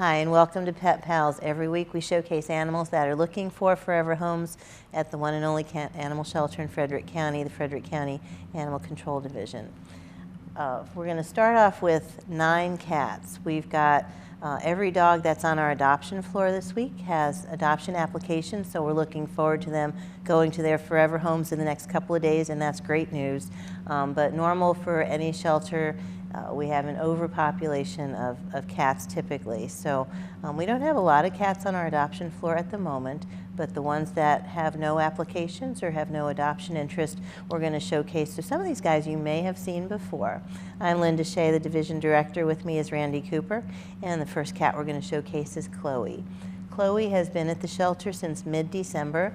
Hi, and welcome to Pet Pals. Every week we showcase animals that are looking for forever homes at the one and only animal shelter in Frederick County, the Frederick County Animal Control Division. We're going to start off with 9 cats. We've got every dog that's on our adoption floor this week has adoption applications, so we're looking forward to them going to their forever homes in the next couple of days, and that's great news. But normal for any shelter, we have an overpopulation of cats typically. So we don't have a lot of cats on our adoption floor at the moment, but the ones that have no applications or have no adoption interest, we're going to showcase. So some of these guys you may have seen before. I'm Linda Shea, the division director. With me is Randy Cooper, and the first cat we're going to showcase is Chloe. Chloe has been at the shelter since mid-December.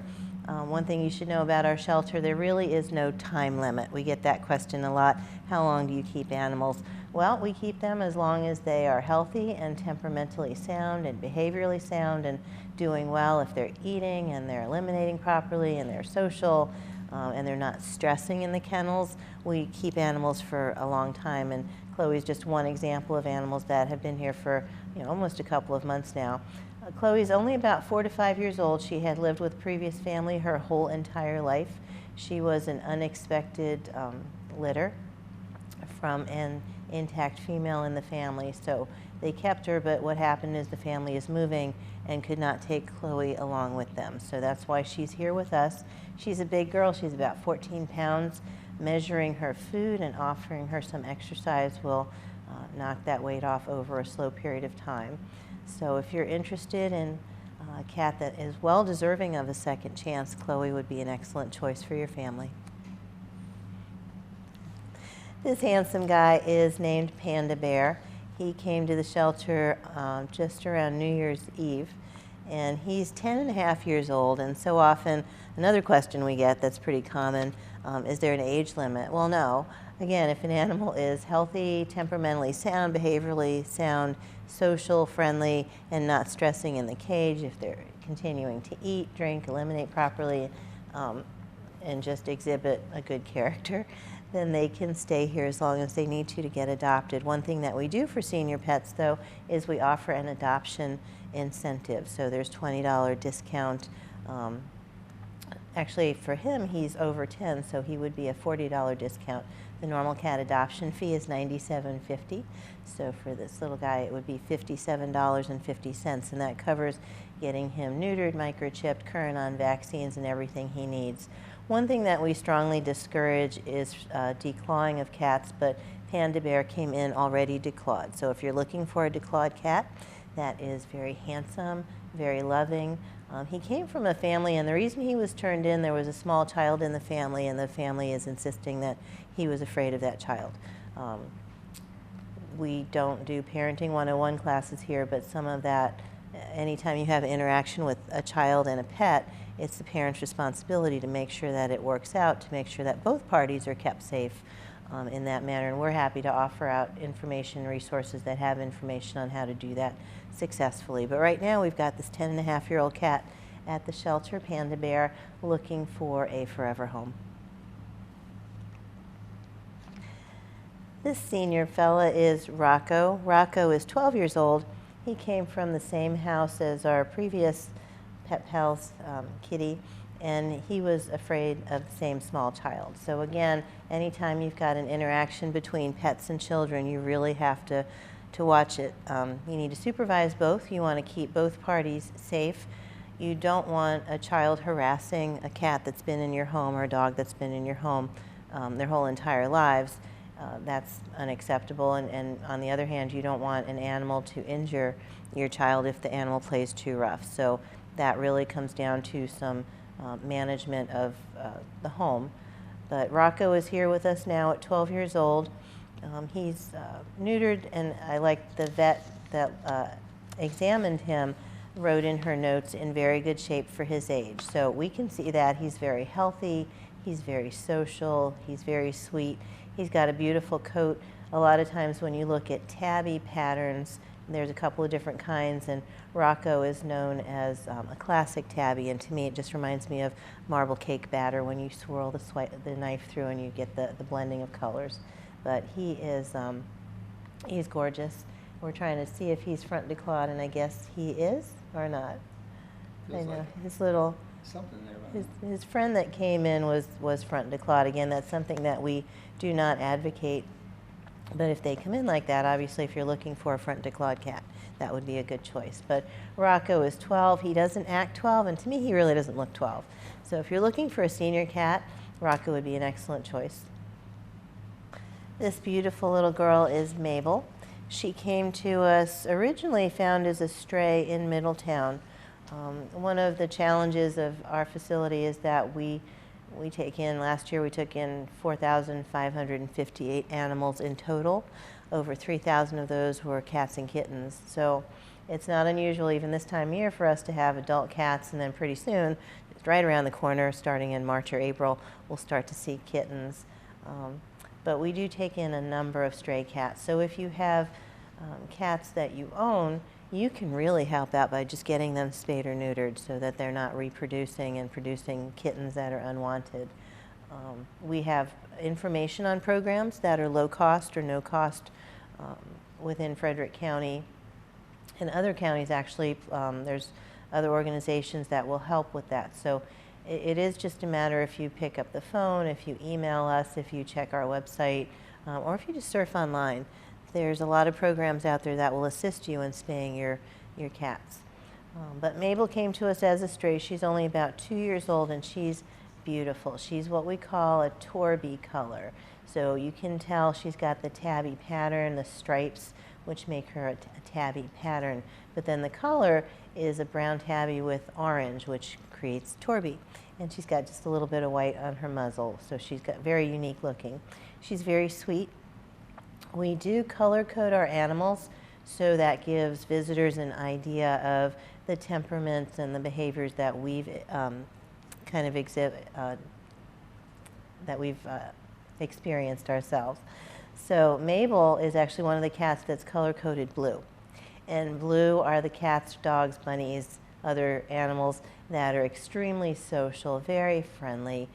One thing you should know about our shelter, there really is no time limit. We get that question a lot. How long do you keep animals? Well, we keep them as long as they are healthy and temperamentally sound and behaviorally sound and doing well. If they're eating and they're eliminating properly and they're social and they're not stressing in the kennels, we keep animals for a long time. And Chloe's just one example of animals that have been here for almost a couple of months now. Chloe's only about 4 to 5 years old. She had lived with previous family her whole entire life. She was an unexpected litter from an intact female in the family, so they kept her, but what happened is the family is moving and could not take Chloe along with them. So that's why she's here with us. She's a big girl. She's about 14 pounds. Measuring her food and offering her some exercise will knock that weight off over a slow period of time. So if you're interested in a cat that is well deserving of a second chance, Chloe would be an excellent choice for your family. This handsome guy is named Panda Bear. He came to the shelter just around New Year's Eve, and he's 10.5 years old. And so often, another question we get that's pretty common, is there an age limit? Well, no. Again, if an animal is healthy, temperamentally sound, behaviorally sound, social, friendly, and not stressing in the cage, if they're continuing to eat, drink, eliminate properly, and just exhibit a good character, then they can stay here as long as they need to get adopted. One thing that we do for senior pets, though, is we offer an adoption incentive. So there's $20 discount. Actually, for him, he's over 10, so he would be a $40 discount. The normal cat adoption fee is $97.50. So for this little guy, it would be $57.50, and that covers getting him neutered, microchipped, current on vaccines, and everything he needs. One thing that we strongly discourage is declawing of cats, but Panda Bear came in already declawed. So if you're looking for a declawed cat that is very handsome, very loving, he came from a family, and the reason he was turned in, there was a small child in the family, and the family is insisting that he was afraid of that child. We don't do Parenting 101 classes here, but some of that, anytime you have interaction with a child and a pet, it's the parent's responsibility to make sure that it works out, to make sure that both parties are kept safe in that manner. And we're happy to offer out information, resources that have information on how to do that successfully. But right now we've got this 10.5-year-old cat at the shelter, Panda Bear, looking for a forever home. This senior fella is Rocco. Rocco is 12 years old. He came from the same house as our previous Pet Pals kitty, and he was afraid of the same small child. So again, anytime you've got an interaction between pets and children, you really have to watch it. You need to supervise both. You want to keep both parties safe. You don't want a child harassing a cat that's been in your home or a dog that's been in your home their whole entire lives. That's unacceptable, and on the other hand, you don't want an animal to injure your child if the animal plays too rough. So that really comes down to some management of the home. But Rocco is here with us now at 12 years old. He's neutered, and I like the vet that examined him wrote in her notes, in very good shape for his age. So we can see that he's very healthy, he's very social, he's very sweet. He's got a beautiful coat. A lot of times when you look at tabby patterns, there's a couple of different kinds, and Rocco is known as a classic tabby, and to me it just reminds me of marble cake batter when you swirl the knife through and you get the blending of colors. But he is he's gorgeous. We're trying to see if he's front declawed, and I guess he is or not. Feels I know like his little, something there. his friend that came in was front declawed. Again, that's something that we do not advocate. But if they come in like that, obviously if you're looking for a front declawed cat, that would be a good choice. But Rocco is 12. He doesn't act 12, and to me he really doesn't look 12. So if you're looking for a senior cat, Rocco would be an excellent choice. This beautiful little girl is Mabel. She came to us originally found as a stray in Middletown. One of the challenges of our facility is that we take in, last year we took in 4,558 animals in total. Over 3,000 of those were cats and kittens. So it's not unusual even this time of year for us to have adult cats, and then pretty soon, right around the corner, starting in March or April, we'll start to see kittens. But we do take in a number of stray cats. So if you have cats that you own, you can really help out by just getting them spayed or neutered so that they're not reproducing and producing kittens that are unwanted. We have information on programs that are low cost or no cost within Frederick County and other counties. Actually, there's other organizations that will help with that. So it is just a matter if you pick up the phone, if you email us, if you check our website, or if you just surf online. There's a lot of programs out there that will assist you in spaying your cats. But Mabel came to us as a stray. She's only about 2 years old, and she's beautiful. She's what we call a Torby color. So you can tell she's got the tabby pattern, the stripes, which make her a tabby pattern. But then the color is a brown tabby with orange, which creates Torby. And she's got just a little bit of white on her muzzle, so she's got very unique looking. She's very sweet. We do color code our animals, so that gives visitors an idea of the temperaments and the behaviors that we've experienced ourselves. So Mabel is actually one of the cats that's color coded blue. And blue are the cats, dogs, bunnies, other animals that are extremely social, very friendly,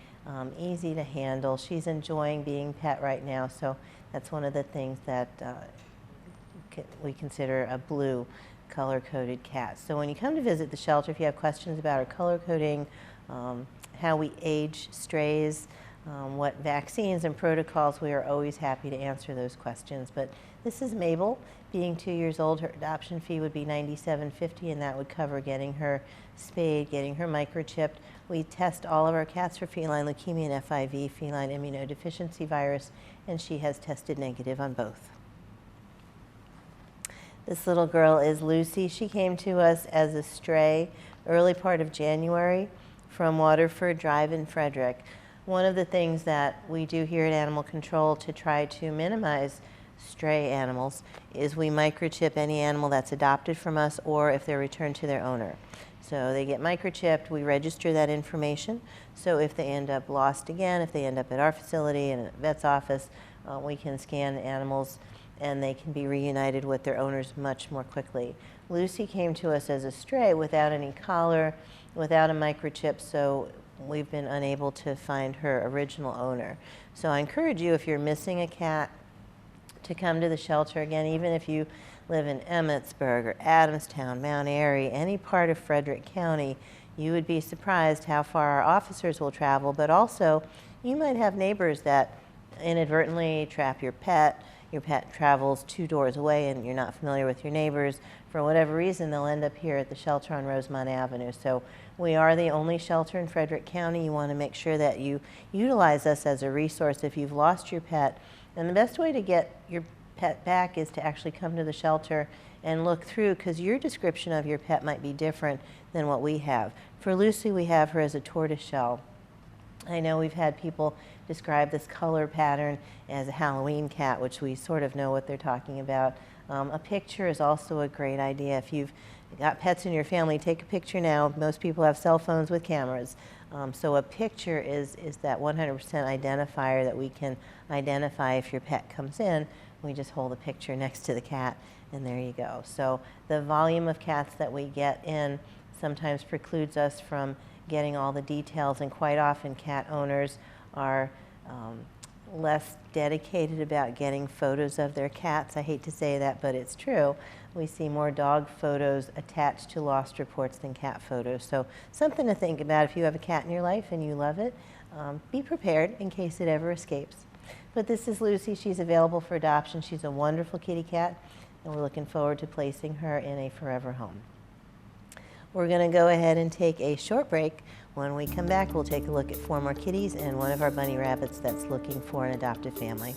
easy to handle. She's enjoying being pet right now, so that's one of the things that we consider a blue color-coded cat. So when you come to visit the shelter, if you have questions about our color coding, how we age strays, what vaccines and protocols, we are always happy to answer those questions. But this is Mabel. Being 2 years old, her adoption fee would be $97.50, and that would cover getting her spayed, getting her microchipped. We test all of our cats for feline leukemia and FIV, feline immunodeficiency virus, and she has tested negative on both. This little girl is Lucy. She came to us as a stray early part of January from Waterford Drive in Frederick. One of the things that we do here at Animal Control to try to minimize stray animals is we microchip any animal that's adopted from us or if they're returned to their owner. So they get microchipped, we register that information, so if they end up lost again, if they end up at our facility and at a vet's office, we can scan the animals and they can be reunited with their owners much more quickly. Lucy came to us as a stray without any collar, without a microchip, so we've been unable to find her original owner. So I encourage you, if you're missing a cat, to come to the shelter again, even if you live in Emmetsburg or Adamstown, Mount Airy, any part of Frederick County, you would be surprised how far our officers will travel, but also you might have neighbors that inadvertently trap your pet travels 2 doors away and you're not familiar with your neighbors. For whatever reason, they'll end up here at the shelter on Rosemont Avenue. So we are the only shelter in Frederick County. You want to make sure that you utilize us as a resource if you've lost your pet. And the best way to get your pet back is to actually come to the shelter and look through, because your description of your pet might be different than what we have. For Lucy, we have her as a tortoiseshell. I know we've had people describe this color pattern as a Halloween cat, which we sort of know what they're talking about. A picture is also a great idea. If you've got pets in your family, take a picture now. Most people have cell phones with cameras. So a picture is that 100% identifier that we can identify if your pet comes in. We just hold a picture next to the cat, and there you go. So the volume of cats that we get in sometimes precludes us from getting all the details, and quite often cat owners are less dedicated about getting photos of their cats. I hate to say that, but it's true. We see more dog photos attached to lost reports than cat photos. So something to think about if you have a cat in your life and you love it. Be prepared in case it ever escapes. But this is Lucy. She's available for adoption. She's a wonderful kitty cat, and we're looking forward to placing her in a forever home. We're going to go ahead and take a short break. When we come back, we'll take a look at 4 more kitties and one of our bunny rabbits that's looking for an adoptive family.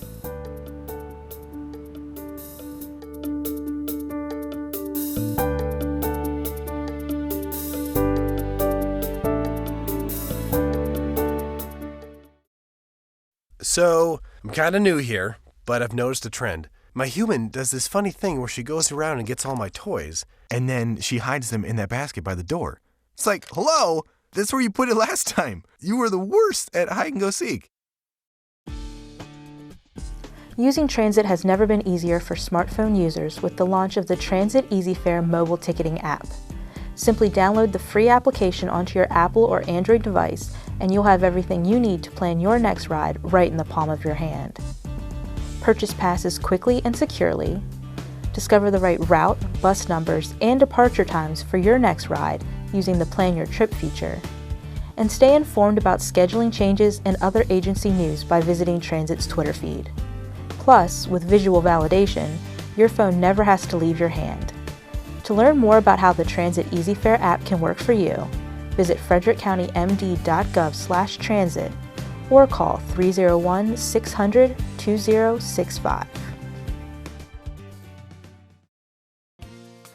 So, I'm kind of new here, but I've noticed a trend. My human does this funny thing where she goes around and gets all my toys, and then she hides them in that basket by the door. It's like, hello, that's where you put it last time. You were the worst at hide and go seek. Using transit has never been easier for smartphone users with the launch of the Transit EasyFare mobile ticketing app. Simply download the free application onto your Apple or Android device, and you'll have everything you need to plan your next ride right in the palm of your hand. Purchase passes quickly and securely, discover the right route, bus numbers, and departure times for your next ride using the Plan Your Trip feature, and stay informed about scheduling changes and other agency news by visiting Transit's Twitter feed. Plus, with visual validation, your phone never has to leave your hand. To learn more about how the Transit EasyFare app can work for you, visit frederickcountymd.gov/transit or call 301-600-2065.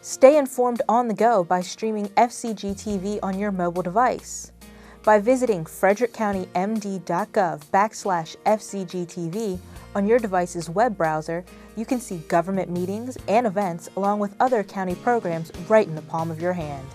Stay informed on the go by streaming FCG-TV on your mobile device. By visiting frederickcountymd.gov/FCG-TV on your device's web browser, you can see government meetings and events along with other county programs right in the palm of your hand.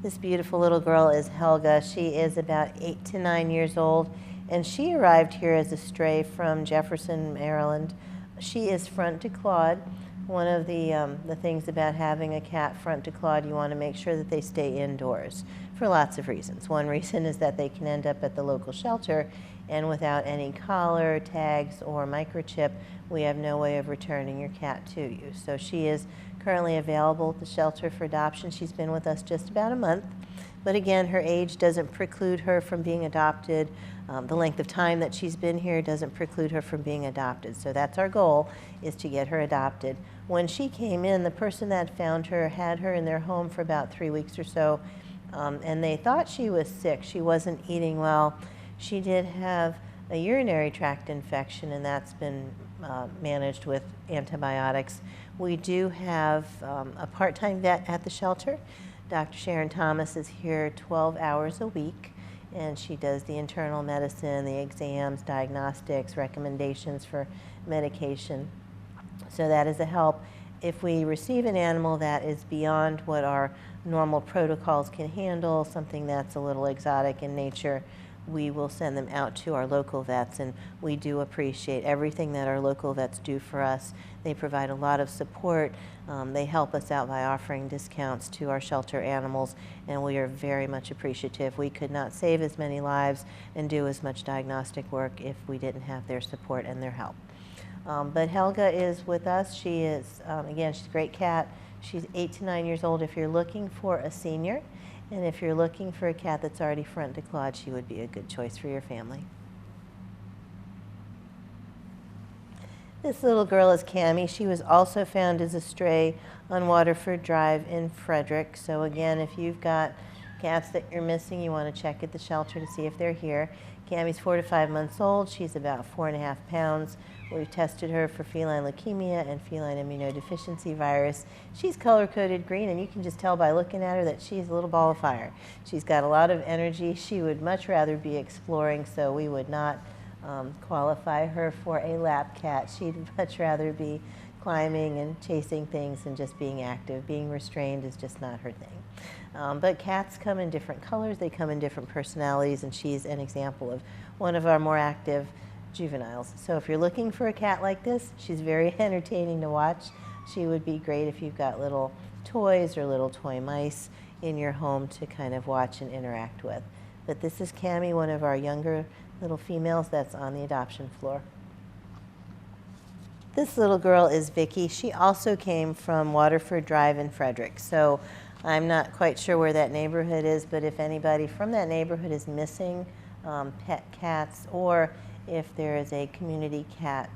This beautiful little girl is Helga. She is about 8 to 9 years old, and she arrived here as a stray from Jefferson, Maryland. She is front to clawed. One of the things about having a cat front to clawed, you want to make sure that they stay indoors for lots of reasons. One reason is that they can end up at the local shelter, and without any collar, tags, or microchip, we have no way of returning your cat to you. So she is currently available at the shelter for adoption. She's been with us just about a month, but again, her age doesn't preclude her from being adopted. The length of time that she's been here doesn't preclude her from being adopted. So that's our goal, is to get her adopted. When she came in, the person that found her had her in their home for about 3 weeks or so, and they thought she was sick. She wasn't eating well. She did have a urinary tract infection, and that's been managed with antibiotics. We do have a part-time vet at the shelter. Dr. Sharon Thomas is here 12 hours a week, and she does the internal medicine, the exams, diagnostics, recommendations for medication. So that is a help. If we receive an animal that is beyond what our normal protocols can handle, something that's a little exotic in nature, we will send them out to our local vets, and we do appreciate everything that our local vets do for us. They provide a lot of support. They help us out by offering discounts to our shelter animals, and we are very much appreciative. We could not save as many lives and do as much diagnostic work if we didn't have their support and their help. But Helga is with us. She is, again, she's a great cat. She's 8 to 9 years old. If you're looking for a senior, and if you're looking for a cat that's already front to clawed, she would be a good choice for your family. This little girl is Cammie. She was also found as a stray on Waterford Drive in Frederick. So again, if you've got cats that you're missing, you want to check at the shelter to see if they're here. Cammie's 4 to 5 months old. She's about 4.5 pounds. We've tested her for feline leukemia and feline immunodeficiency virus. She's color-coded green, and you can just tell by looking at her that she's a little ball of fire. She's got a lot of energy. She would much rather be exploring, so we would not qualify her for a lap cat. She'd much rather be climbing and chasing things and just being active. Being restrained is just not her thing. But cats come in different colors, they come in different personalities, and she's an example of one of our more active juveniles. So if you're looking for a cat like this, she's very entertaining to watch. She would be great if you've got little toys or little toy mice in your home to kind of watch and interact with. But this is Cammie, one of our younger little females that's on the adoption floor. This little girl is Vicky. She also came from Waterford Drive in Frederick. So I'm not quite sure where that neighborhood is, but if anybody from that neighborhood is missing pet cats, or if there is a community cat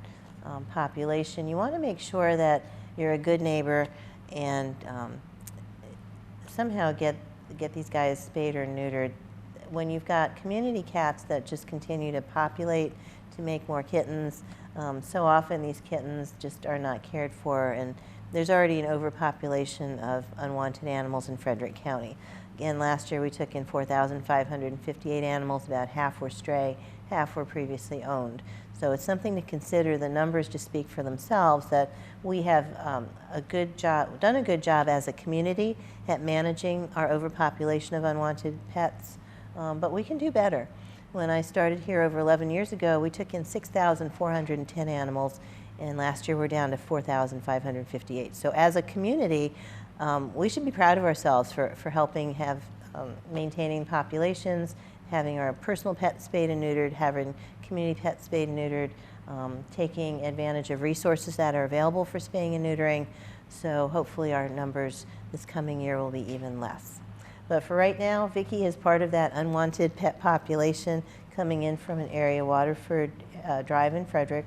population, you want to make sure that you're a good neighbor and somehow get these guys spayed or neutered. When you've got community cats that just continue to populate to make more kittens, so often these kittens just are not cared for, and there's already an overpopulation of unwanted animals in Frederick County. Again, last year we took in 4,558 animals, about half were stray, half were previously owned. So it's something to consider. The numbers just speak for themselves, that we have done a good job as a community at managing our overpopulation of unwanted pets, but we can do better. When I started here over 11 years ago, we took in 6,410 animals, and last year we're down to 4,558. So as a community, we should be proud of ourselves for helping have maintaining populations, having our personal pets spayed and neutered, having community pets spayed and neutered, taking advantage of resources that are available for spaying and neutering. So hopefully our numbers this coming year will be even less. But for right now, Vicky is part of that unwanted pet population coming in from an area, Waterford Drive in Frederick.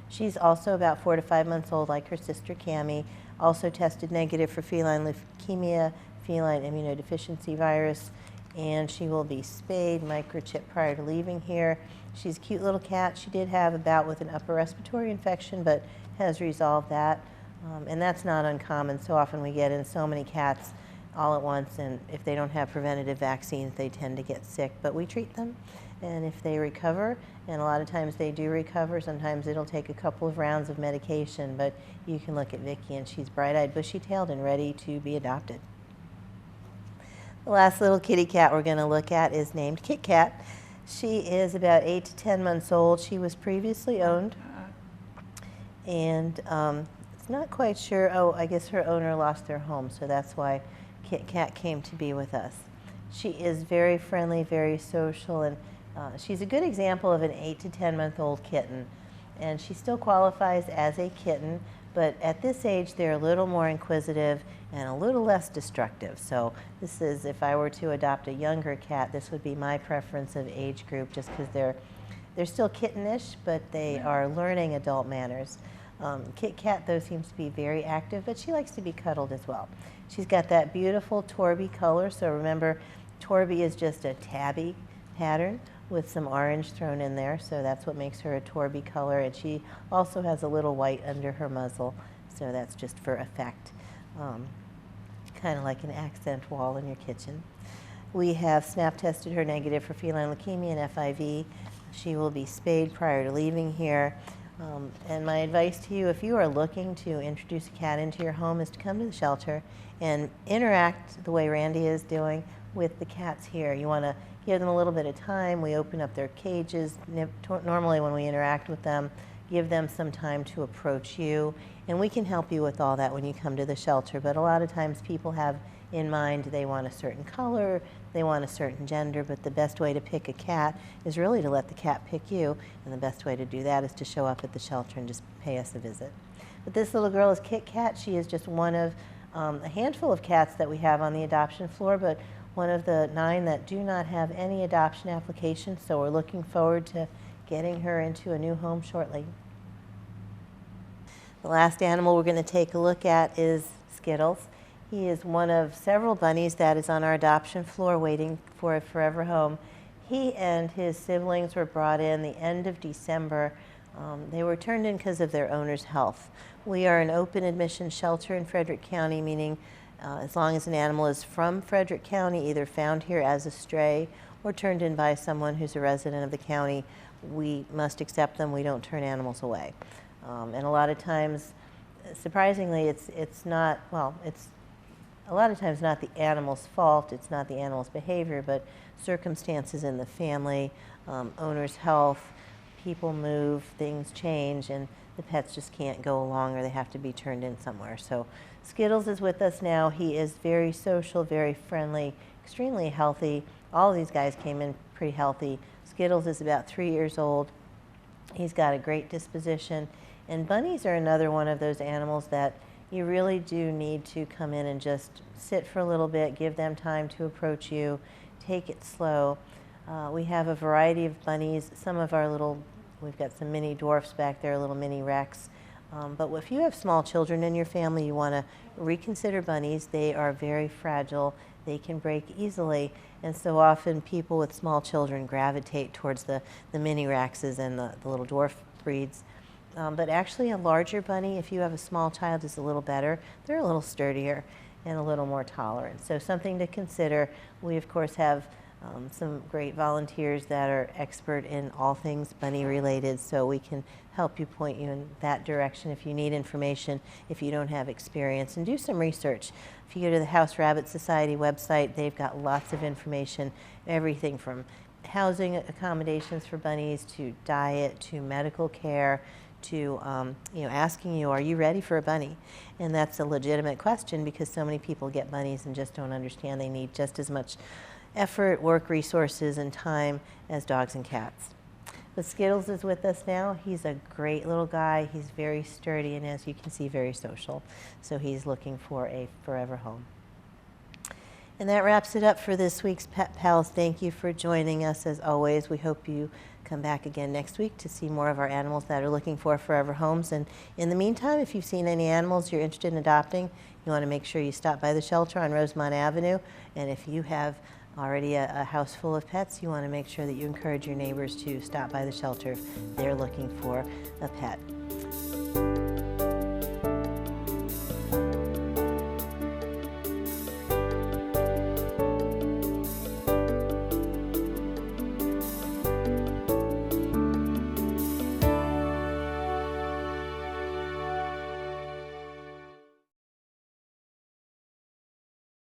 She's also about 4 to 5 months old, like her sister Cammie, also tested negative for feline leukemia, feline immunodeficiency virus, and she will be spayed, microchipped prior to leaving here. She's a cute little cat. She did have a bout with an upper respiratory infection, but has resolved that, and that's not uncommon. So often we get in so many cats all at once, and if they don't have preventative vaccines, they tend to get sick, but we treat them. And if they recover, and a lot of times they do recover, sometimes it'll take a couple of rounds of medication, but you can look at Vicky and she's bright-eyed, bushy-tailed, and ready to be adopted. The last little kitty cat we're going to look at is named Kit Kat. She is about 8 to 10 months old. She was previously owned, and it's not quite sure. Oh, I guess her owner lost their home, so that's why Kit Kat came to be with us. She is very friendly, very social, and she's a good example of an 8 to 10 month old kitten. And she still qualifies as a kitten, but at this age they're a little more inquisitive and a little less destructive. So this is, if I were to adopt a younger cat, this would be my preference of age group, just because they're still kittenish, but they are learning adult manners. Kit Kat, though, seems to be very active, but she likes to be cuddled as well. She's got that beautiful Torby color, so remember, Torby is just a tabby pattern with some orange thrown in there, so that's what makes her a Torby color, and she also has a little white under her muzzle, so that's just for effect, kind of like an accent wall in your kitchen. We have snap tested her negative for feline leukemia and FIV. She will be spayed prior to leaving here. And my advice to you, if you are looking to introduce a cat into your home, is to come to the shelter and interact the way Randy is doing with the cats here. You want to give them a little bit of time. We open up their cages. Normally when we interact with them, give them some time to approach you. And we can help you with all that when you come to the shelter. But a lot of times people have in mind they want a certain color, they want a certain gender, but the best way to pick a cat is really to let the cat pick you, and the best way to do that is to show up at the shelter and just pay us a visit. But this little girl is Kit Kat. She is just one of a handful of cats that we have on the adoption floor, but one of the 9 that do not have any adoption applications, so we're looking forward to getting her into a new home shortly. The last animal we're going to take a look at is Skittles. He is one of several bunnies that is on our adoption floor waiting for a forever home. He and his siblings were brought in the end of December. They were turned in because of their owner's health. We are an open admission shelter in Frederick County, meaning as long as an animal is from Frederick County, either found here as a stray or turned in by someone who's a resident of the county, we must accept them. We don't turn animals away. And a lot of times, surprisingly, it's not, well, it's a lot of times not the animal's fault, it's not the animal's behavior, but circumstances in the family, owner's health, people move, things change, and the pets just can't go along or they have to be turned in somewhere. So Skittles is with us now. He is very social, very friendly, extremely healthy. All of these guys came in pretty healthy. Skittles is about 3 years old. He's got a great disposition. And bunnies are another one of those animals that you really do need to come in and just sit for a little bit, give them time to approach you, take it slow. We have a variety of bunnies. Some of our little, we've got some mini dwarfs back there, little mini Rex. But if you have small children in your family, you want to reconsider bunnies. They are very fragile. They can break easily. And so often people with small children gravitate towards the mini Rexes and the little dwarf breeds. But actually a larger bunny, if you have a small child, is a little better. They're a little sturdier and a little more tolerant. So something to consider. We of course have some great volunteers that are expert in all things bunny related, so we can help you, point you in that direction if you need information, if you don't have experience, and do some research. If you go to the House Rabbit Society website, they've got lots of information, everything from housing accommodations for bunnies to diet to medical care to asking you, are you ready for a bunny? And that's a legitimate question because so many people get bunnies and just don't understand they need just as much effort, work resources, and time as dogs and cats. But Skittles is with us now. He's a great little guy. He's very sturdy and, as you can see, very social. So he's looking for a forever home. And that wraps it up for this week's Pet Pals. Thank you for joining us as always. We hope you come back again next week to see more of our animals that are looking for forever homes. And in the meantime, if you've seen any animals you're interested in adopting, you want to make sure you stop by the shelter on Rosemont Avenue. And if you have already a house full of pets, you want to make sure that you encourage your neighbors to stop by the shelter if they're looking for a pet.